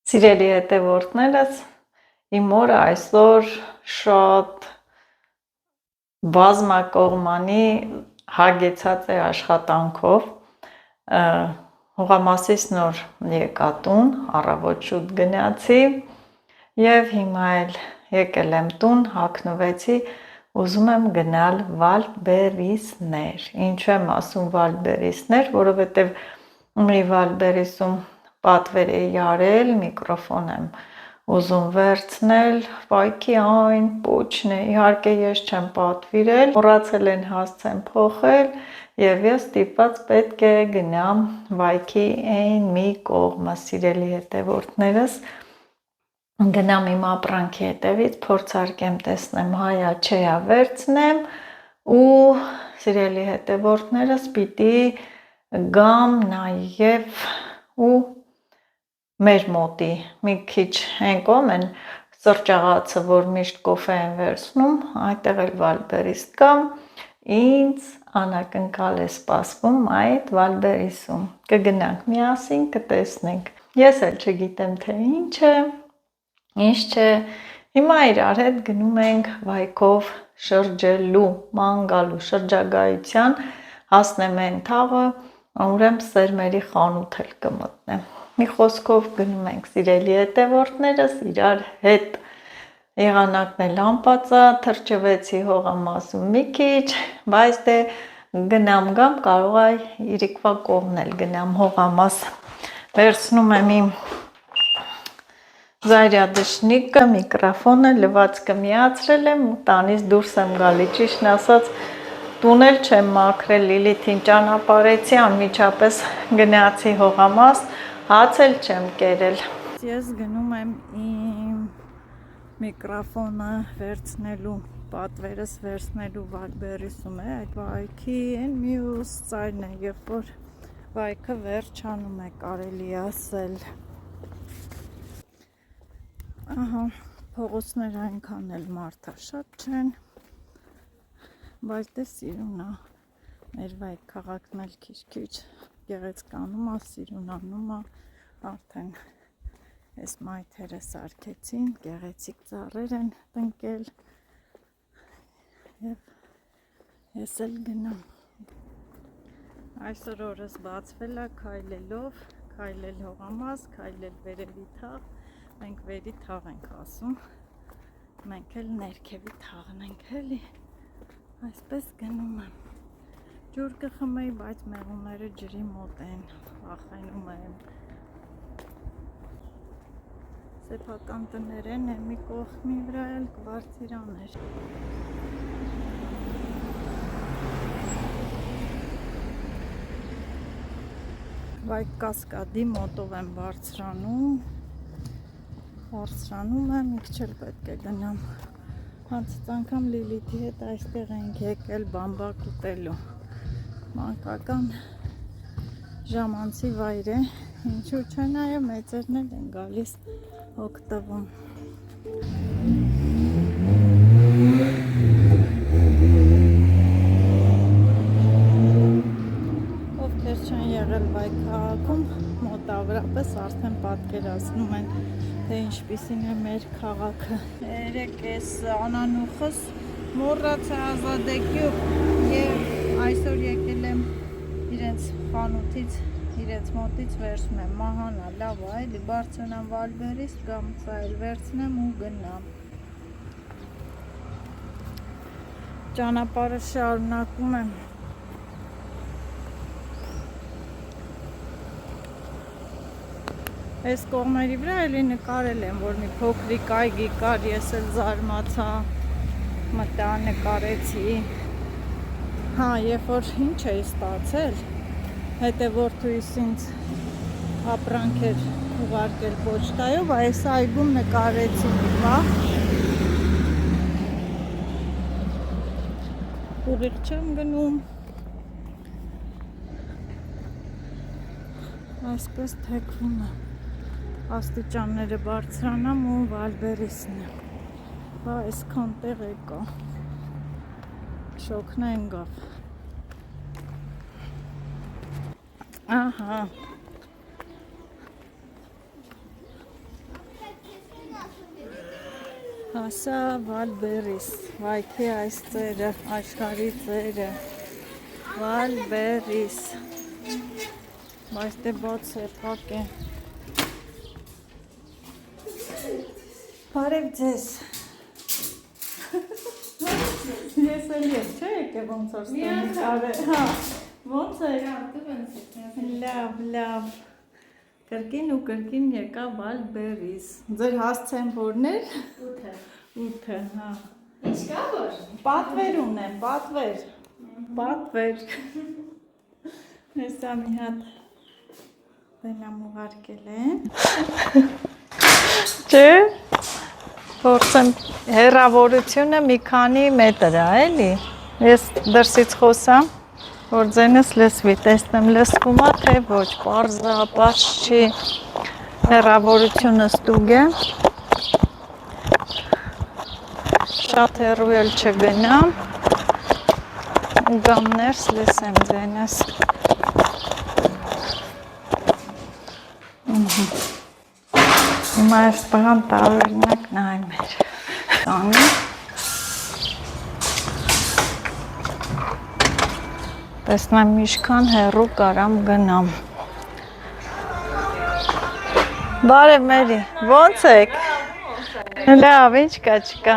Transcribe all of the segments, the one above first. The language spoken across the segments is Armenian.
Սիրելի հետևորդներս, իմ օրը այսօր շատ բազմակողմանի հագեցած է աշխատանքով, հողամասից նոր եկա տուն, առավոտ շուտ գնացի և հիմա էլ եկել եմ տուն, հագնվեցի, ուզում եմ գնալ Վալդբերիսներ։ Ինչու եմ ասում Վալդբերիսներ, որովհետև մի Վալդբերիսում պատվեր էի արել, միկրոֆոն եմ ուզում վերցնել, վայքի այն պոչն է, իհարկե ես չեմ պատվիրել, մոռացել են հասցեն փոխել և ես ստիպված պետք է գնամ վայքի այն մի կողմը, սիրելի հետևորդներս, գնամ իմ ապրանքի հետևից, փորձարկեմ տեսնեմ հայա չէա վերցնեմ ու սիրելի հետևորդներս պիտի գամ նաև ու մեր մոտի մի քիչ են կողմ են սրճաղացը, որ միշտ կոֆե են վերցնում, այդտեղ էլ Վալդբերիս կա, ինձ անակնկալ է սպասվում այդ Վալդբերիսում, կգնանք միասին, կտեսնենք, ես էլ չգիտեմ թե ինչ չէ, հիմա իրար հետ գնում ենք վայքով շրջելու, ման գալու շրջագայության, հասնեմ են թաղը, ուրեմն սերմերի խանութ էլ կմտնեմ, մի խոսքով գնում ենք սիրելի հետևորդներս իրար հետ, եղանակն էլ անպածա, թրջվեցի հողամասում մի քիչ, բայց դե գնամ գամ կարող է իրիկվա կողմն էլ գնամ հողամաս, վերցնում եմ իմ զայրադշնիկը, միկրոֆոնը, լվացքը միացրել եմ ու տանից դուրս եմ գալի, ճիշտն ասած տուն էլ չեմ մաքրել, Լիլիթին ճանապարհեցի, անմիջապես գնացի հողամաս, հաց էլ չեմ կերել։ Ես գնում եմ իմ միկրոֆոնը վերցնելու, պատվերս վերցնելու Վալդբերիսում է, այդ վայքի են մյուս ծայրն է, երբ որ վայքը վերջանում է, կարելի ասել։ Ահա, փողոցները այնքան էլ մարդաշատ չեն, բայց դե սիրուն է, մեր վայք քաղաքն էլ քիչ գեղեցկանում է, սիրունանում է, արդեն այս մայթերը սարքեցին, գեղեցիկ ծառեր են տնկել և ես էլ գնամ։ Այսօր օրս բացվել է քայլելով, քայլել հողամաս, քայլել վերևի թաղ, մենք վերի թաղ ենք ասում, մենք էլ ներքևի թաղն ենք էլի, այսպես գնում եմ, ջուր կխմեի, բայց մեղուները ջրի մոտ են, վախենում եմ, սեփական տներեն է, մի կողմի վրա էլ կվարձիրաներ։ Վայք կասկադի մոտով եմ բարձրանում եմ, մի քիչ էլ պետք է գնամ։ Անցած անգամ Լիլիթի հետ այստեղ ենք եկել բամբակ ուտելու։ Մանկական ժամանցի վայր է, ինչու՞ չէ, նաև մեծերն էլ են գալիս օգտվում։ Ովքեր չեն եղել վայք քաղաքում, մոտավորապես արդեն պատկերացնում են, թե ինչպիսին է մեր քաղաքը։ Երեք ես անանուխս մոռացա Ազադեկի և այսօր եկել եմ իրենց խանութից, իրենց մոտից վերցնում եմ, մահանա, լավ է, էլի բարձրանամ Վալդբերիս, կամ սա էլ վերցնեմ ու գնամ։ Ճանապարհը շարունակում եմ։ Այս կողմերի վրա էլի նկարել եմ, որ մի փոքրիկ այգի կար, ես էլ զարմացա, մտա նկարեցի։ Հա, երբ որ ինչ էի ստացել, հետևորդուիս ինձ ապրանք էր ուղարկել պոչտայով, այս այգում նկարեցի մի բան։ Ուղիղ չեմ գնում։ Այսպես թեքվում է։ Աստիճանները բարձրանամ ու Վալդբերիսն է։ Բա այսքան տեղ եկա։ Շոգն է ընկավ։ Ահա։ Հասա Վալբերիս, վայքի այս ծերը, աշխարհի ծերը, Վալբերիս, բայց դե բաց է, փակ է։ Բարև ձեզ։ Ես էլ եմ, չէ՞ եկե ոնց որ ստանիք արե, հա, ոնց է։ Լավ։ Կրկին ու կրկին եկա Վալբերիս։ Ձեր հասցեն որներ։ 8-ը, հա։ Ինչ կա որ։ Պատվեր ունեմ, պատվեր։ Հեսա մի հատ բենամ ուղարկել են։ Չէ, փորձեմ հեռավորությունը մի քանի մետր է, էլի։ Ես դրսից խոսամ, որ ձենս լսվի, տեսնեմ լսվում է, թե ոչ, պարզա, պարզ չի, հեռավորությունը ստուգ է, շատ հեռու էլ չգնամ, ու գամ ներս լսեմ ձենս։ Հիմա այս բղան տարօրինակ նայում էր, տանի, տեսնեմ ինչքան հեռու կարամ գնամ։ Բարև Մերի, ոնց եք։ Լավ, ինչ կա, չկա։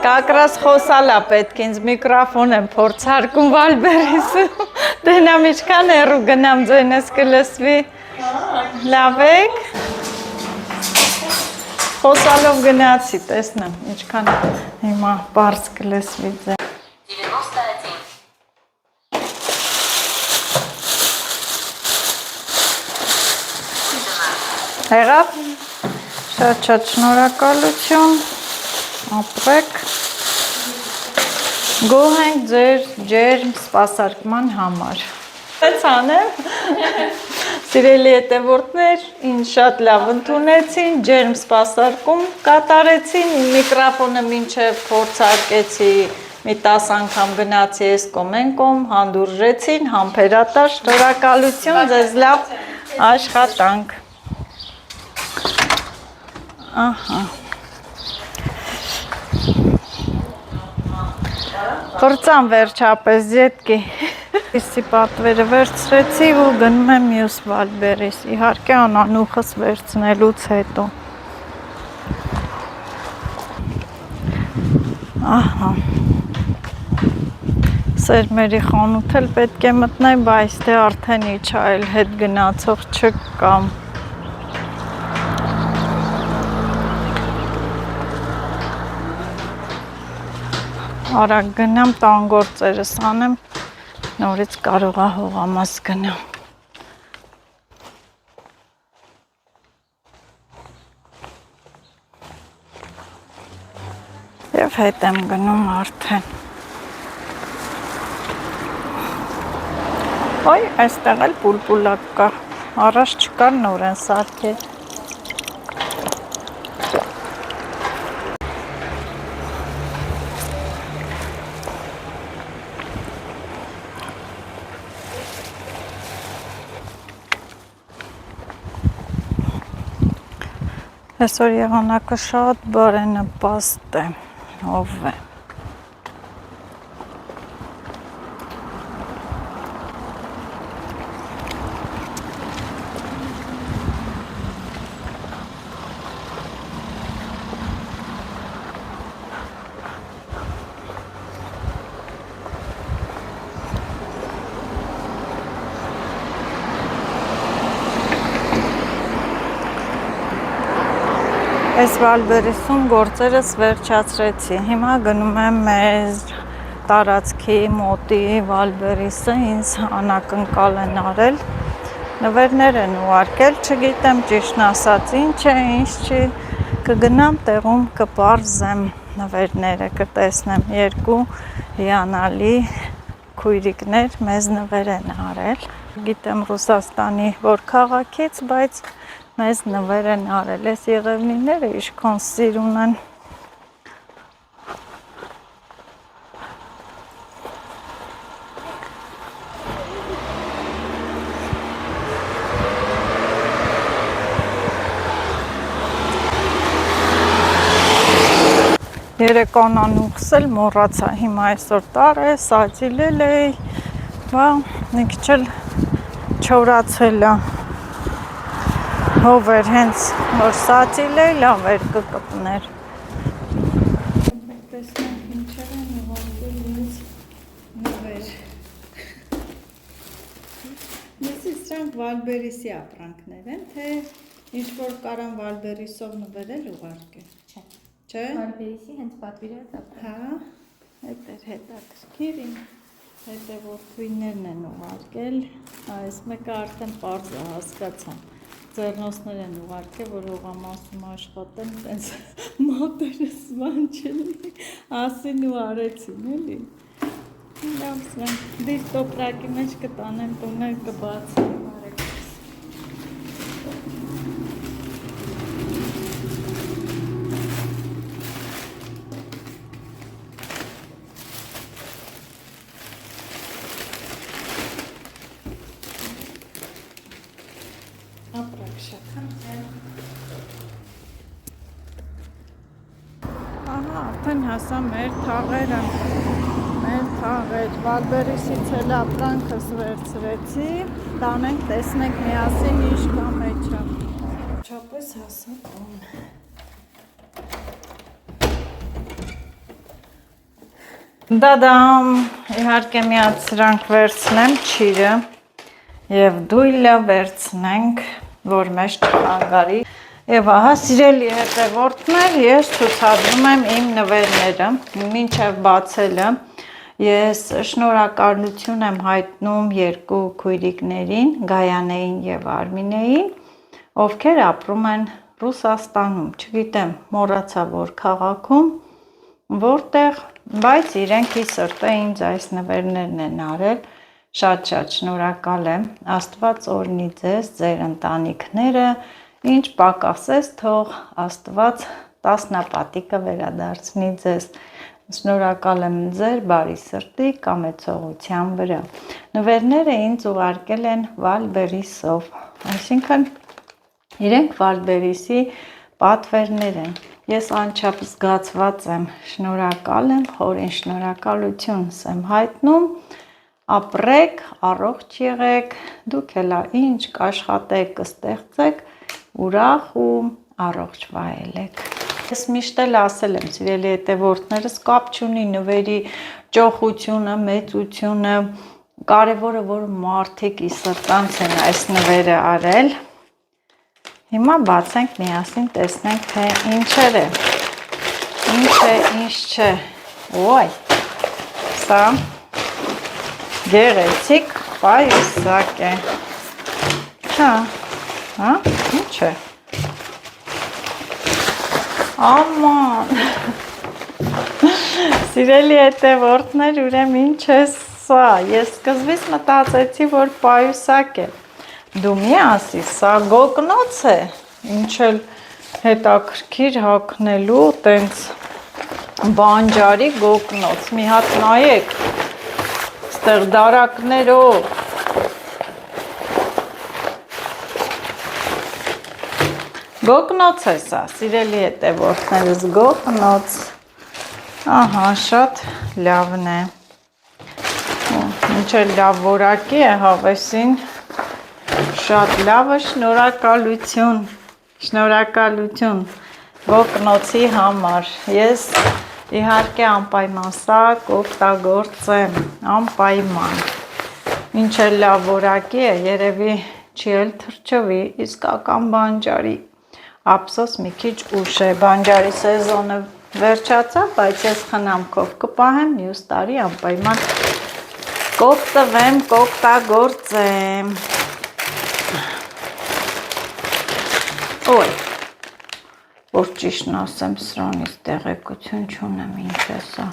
Կակրաս խոսալա պետք ինձ միկրոֆոն եմ փորձարկում Վալբերիսը։ Տենամ ինչքան հեռու գնամ ձենս կլսվի։ Լավ եք։ Խոսալով գնացի, տեսնեմ ինչքան հիմա բարձ կլսվի ձեն։ Եղավ, շատ շնորհակալություն, ապրեք, գոհ ենք ձեր ջերմ սպասարկման համար։ Հենց անեմ, սիրելի հետևորդներ, ինձ շատ լավ ընդունեցին, ջերմ սպասարկում կատարեցին, միկրոֆոնը մինչև փորձարկեցի, մի 10 անգամ գնացի ես կոմ, հանդուրժեցին, համբերատար, շնորհակալություն, ձեզ լավ աշխատանք։ Ահա։ Պրծան վերջապես, ձետքի։ Իսի պատվերը վերցրեցի ու գնում եմ մյուս Վալբերիս, իհարկե անանուխս վերցնելուց հետո։ Ահա։ Սերմերի խանութ էլ պետք է մտնեմ, բայց դե արդեն իջա էլ հետ գնացող չկամ։ Արագ գնամ, տան գործերս անեմ, նորից կարող է հողամաս գնամ։ Եվ հետ եմ գնում արդեն։ Ոյ, այստեղ էլ պուլպուլակ կա, առաջ չկար, նոր են սարքել։ Այսօր եղանակը շատ բարենպաստ է, ով է։ Այս Վալբերիսում գործերս վերջացրեցի, հիմա գնում եմ մեզ տարածքի մոտի Վալբերիսը, ինձ անակնկալ են արել, նվերներ են ուղարկել, չգիտեմ ճիշտն ասած ինչ է, ինչ չի, կգնամ տեղում կպարզեմ նվերները, կտեսնեմ երկու հիանալի քույրիկներ մեզ նվեր են արել, գիտեմ Ռուսաստանի որ քաղաքից, բայց մեզ նվեր են արել, ես եղևնիները իշքան սիրուն են։ Երեկոն ուխսել մոռացա, հիմա այսօր տար է, սացիլել էի, բա մի քիչ էլ չորացել է։ Հով էր հենց որ սացիլ էի, լավ էր կկպներ։ Տեսնենք ինչեր են ուղարկել ինձ նվեր։ Ես սրանք Վալբերիսի ապրանքներ են, թե ինչ-որ կարան Վալբերիսով նվերել ուղարկել։ Չէ։ Վալբերիսի հենց պատվիրած ապրանք։ Հա, էդ էր հետաքրքիր իմ հետևորդուներն են ուղարկել, այս մեկը արդեն պարզ է հասկացա, ձեռնոցներ են ուղարկել, որ հողամասում աշխատեն, տենց մատերս ման չլի, ասին ու արեցին, էլի, լավ սրանք, դիր տոպրակի մեջ կտանեմ տուներ կբացեմ, արդեն հասա մեր թաղերը, Վալբերիսից էլ ապրանքս վերցրեցի, տանենք, տեսնենք միասին ինչ կա մեջը։ Չապես հասա տուն։ Դադամ, իհարկե միած սրանք վերցնեմ չիրը և դույլը վերցնենք, որ մեզ չխանգարի։ Եվ ահա սիրելի հետևորդներ, ես ցուցադրում եմ իմ նվերները, մինչև բացելը ես շնորհակալություն եմ հայտնում երկու քույրիկներին, Գայանեին եւ Արմինեին, ովքեր ապրում են Ռուսաստանում, չգիտեմ, մոռացա որ քաղաքում, որտեղ, բայց իրենք ի սրտե ինձ այս նվերներն են արել, շատ-շատ շնորհակալ եմ, Աստված օրհնի ձեզ, ձեր ընտանիքները, ինչ պակասես, թող Աստված տասնապատիկը վերադարձնի ձեզ։ Շնորհակալ եմ ձեր բարի սրտի կամեցողության վրա։ Նվերները ինձ ուղարկել են Վալբերիսով, այսինքն իրենք Վալբերիսի պատվերներ են։ Ես անչափ զգացված եմ, շնորհակալ եմ, խորին շնորհակալությունս եմ հայտնում։ Ապրեք, առողջ եղեք, դուք էլ ինչ կաշխատեք, կստեղծեք, ուրախ ու առողջ վայելեք։ Ես միշտ էլ ասել եմ, սիրելի հետևորդներս, կապ չունի նվերի ճոխությունը, մեծությունը, կարևորը որ մարդիկ ի սրտանց են այս նվերը արել։ Հիմա բացենք միասին, տեսնենք, թե ինչեր է, ինչ է, ինչ չէ։ Ոյ, սա գեղեցիկ պայուսակ է։ Հա, ինչ է։ Աման, սիրելի հետևորդներ, ուրեմն ինչ է սա, ես սկզբից մտածեցի, որ պայուսակ է, դու մի ասի, սա գոգնոց է, ինչ էլ հետաքրքիր հագնելու, տենց բանջարի գոգնոց, մի հատ նայեք, ստեղ դարակներով, գոգնոց է սա, սիրելի հետևորդներս, գոգնոց, ահա, շատ լավն է, ինչ էլ լավ որակի է հավեսին, շատ լավը, շնորհակալություն, գոգնոցի համար, ես իհարկե անպայման սա կօգտագործեմ, անպայման, ինչ էլ լավ որակի է, երևի չի էլ թրջվի, իսկական բանջարի, ափսոս մի քիչ ուշ է, բանջարի սեզոնը վերջացավ, բայց ես խնամքով կպահեմ, մյուս տարի անպայման կօգտվեմ, կօգտագործեմ։ Ոյ, որ ճիշտն ասեմ, սրանից տեղեկություն չունեմ, ինչ է սա։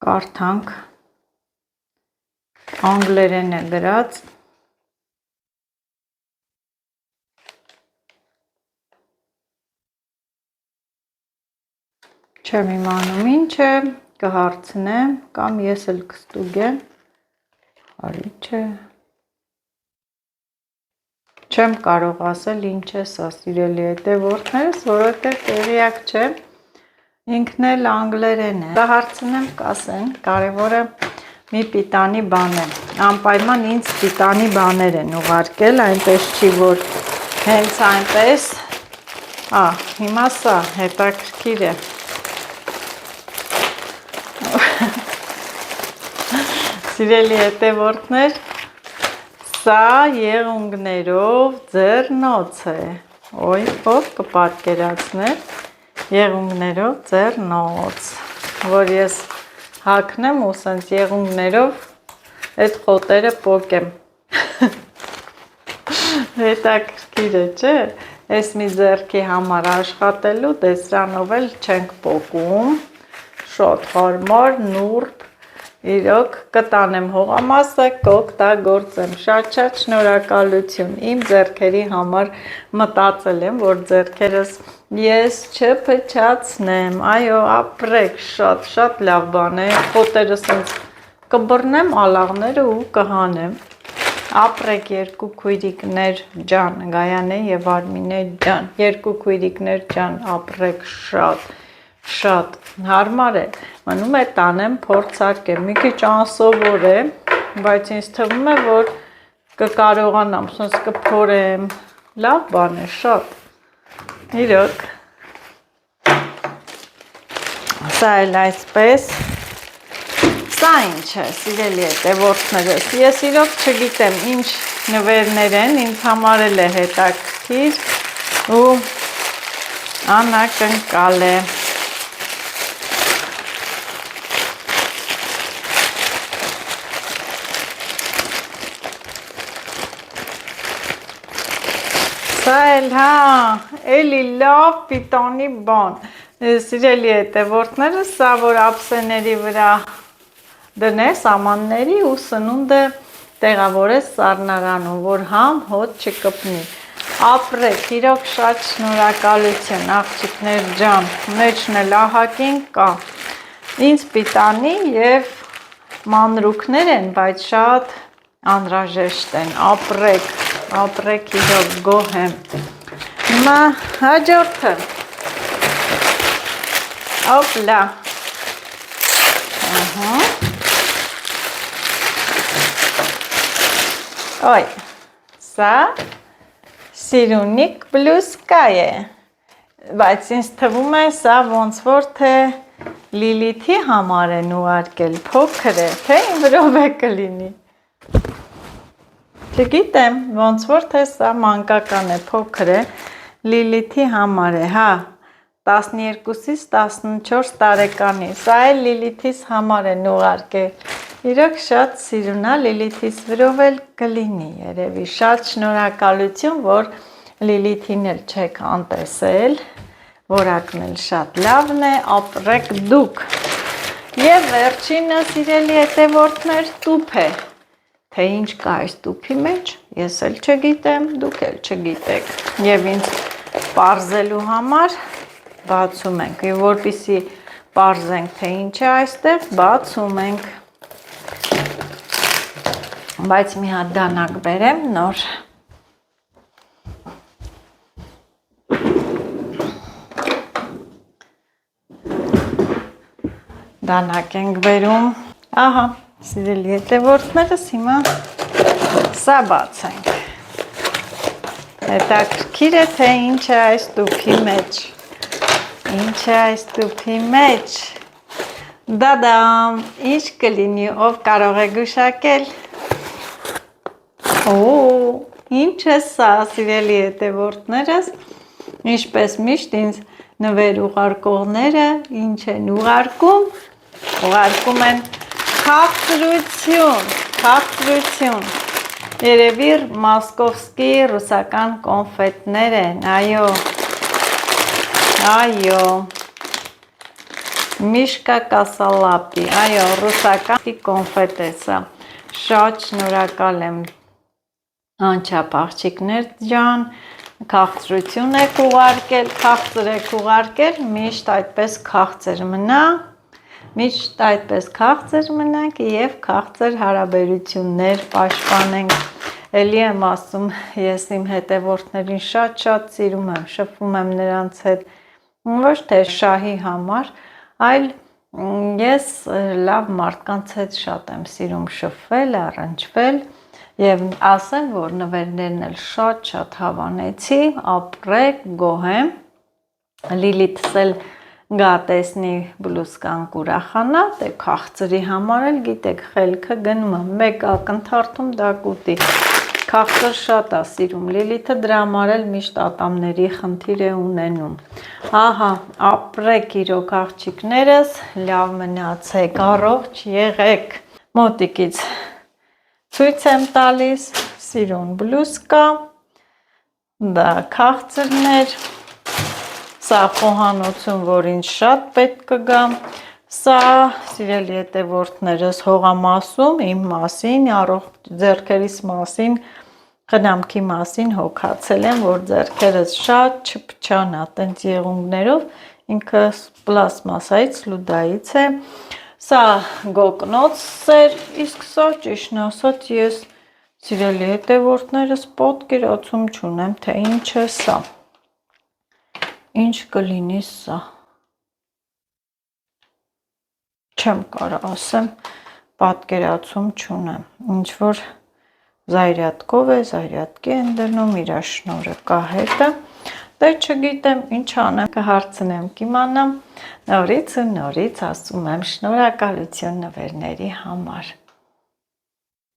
Կարդանք, անգլերեն է գրած, չեմ իմանում ինչ է, կհարցնեմ, կամ ես էլ կստուգեմ, հարի չէ, չեմ կարող ասել ինչ է սա, սիրելի հետևորդներս, որովհետև տեղյակ չեմ, ինքն էլ անգլերեն է։ Դա հարցնեմ կասեն, կարևորը մի պիտանի բան է, անպայման ինձ պիտանի բաներ են ուղարկել, այնպես չի, որ հենց այնպես, հիմա սա հետաքրքիր է, սիրելի հետևորդներ, սա եղունգներով ձեռնոց է, ով կպատկերացներ, եղունգներով ձեռնոց, որ ես հագնեմ ու սենց եղունգներով այդ խոտերը պոկեմ, հետաքրքիր է, չէ, ես մի ձեռքի համար աշխատելու, դեսրանով էլ չենք պոկում, շոտ հարմար, նուրբ, իրոք կտանեմ հողամասը, կօգտագործեմ, շատ շնորհակալություն, իմ ձեռքերի համար մտածել եմ, որ ձեռքերս ես չփչացնեմ, այո, ապրեք, շատ լավ բան է, խոտերը սենց կբռնեմ ալաղները ու կհանեմ, ապրեք երկու քույրիկներ ջան, Գայանե և Արմինե ջան, երկու քույրիկներ ջան, ապրեք շատ հարմար է, մնում է տանեմ փորձարկեմ, մի քիչ անսովոր է, բայց ինձ թվում է, որ կկարողանամ, սենց կփորեմ, լավ բան է, շատ, իրոք, սա էլ այսպես, սա ինչ է, սիրելի հետևորդներս, ես իրոք չգիտեմ ինչ նվերներ են, ինձ համար էլ է հետաքրքիր ու անակնկալ է, սա էլ, էլի լավ պիտանի բան, սիրելի հետևորդները, սա որ ափսեների վրա դնես ամանների ու սնունդը տեղավորես սառնարանում, որ համ հոտ չկպնի, ապրեք, իրոք շատ շնորհակալություն, աղջիկներ ջան, մեջն էլ ահագին կա, ինձ պիտանի և մանրուքներ են, բայց շատ անհրաժեշտ են, ապրեք իրոք գոհ եմ, հիմա հաջորդը, օպլա, ոյ, սա սիրունիկ բլուսկա է, բայց ինձ թվում է սա ոնց որ թե Լիլիթի համար են ուղարկել, փոքր է, թե իմ վրով է կլինի, չգիտեմ, ոնց որ թե սա մանկական է, փոքր է, Լիլիթի համար է, 12-ից 14 տարեկանի, սա էլ Լիլիթիս համար են ուղարկել, իրոք շատ սիրուն է, Լիլիթիս վրով էլ կլինի, երևի, շատ շնորհակալություն, որ Լիլիթին էլ չեք անտեսել, որակն էլ շատ լավն է, ապրեք դուք, և վերջինը սիրելի հետևորդներ տուփ է, թե ինչ կա այս տուփի մեջ, ես էլ չգիտեմ, դուք էլ չգիտեք, և ինձ պարզելու համար բացում ենք, և որպեսզի պարզենք, թե ինչ է այստեղ, բացում ենք, բայց մի հատ դանակ բերեմ նոր, դանակ ենք բերում, ահա, սիրելի հետևորդներս, հիմա սա բացենք, հետաքրքիր է, թե ինչ է այս տուփի մեջ, դադամ, ինչ կլինի, ով կարող է գուշակել, ինչ է սա, սիրելի հետևորդներս, ինչպես միշտ ինձ նվեր ուղարկողները, ինչ են ուղարկում են քաղցրություն, երևի մոսկովսկի ռուսական կոնֆետներ են, այո, միշկա կասալապի, այո, ռուսական կոնֆետ է սա, շատ շնորհակալ եմ, անչափ աղջիկներ ջան, քաղցրություն եք ուղարկել, միշտ այդպես քաղցր մնանք և քաղցր հարաբերություններ պաշտպանենք, Էլի եմ ասում, ես իմ հետևորդներին շատ սիրում եմ, շփվում եմ նրանց հետ, ոչ թե շահի համար, այլ ես լավ մարդկանց հետ շատ եմ սիրում շփվել, առնչվել եւ ասեմ, որ նվերներն էլ շատ հավանեցի, ապրեք, գոհեմ, Լիլիթս էլ գա տեսնի բլուսկան կուրախանա, դե քաղցրի համար էլ գիտեք խելքը գնում է, մեկ ակնթարթում դա կուտի, քաղցր շատ է սիրում, Լիլիթը դրա համար էլ միշտ ատամների խնդիր է ունենում, ահա, ապրեք իրոք աղջիկներս, լավ մնացեք, առողջ եղեք, մոտիկից ցույց եմ տալիս, սիրուն բլուսկա, դա քաղցրներ, սա խոհանոցում, որ ինձ շատ պետք կգա, սա սիրելի հետևորդներս հողամասում իմ մասին, առողջ ձեռքերիս մասին, խնամքի մասին հոգացել եմ, որ ձեռքերս շատ չփչանա տենց եղունգներով, ինքը պլաստմասայից լուդայից է, սա գոգնոց էր, իսկ սա ճիշտն ասած ես սիրելի հետևորդներս պատկերացում չունեմ, թե ինչ է սա, ինչ կլինի սա, չեմ կարող ասեմ, պատկերացում չունեմ, ինչ որ զայրյատկով է, զայրյատկի են դնում, իր շնորը կա հետը, դե չգիտեմ ինչ անեմ, կհարցնեմ կիմանամ, նորից ու նորից ասում եմ շնորհակալություն նվերների համար։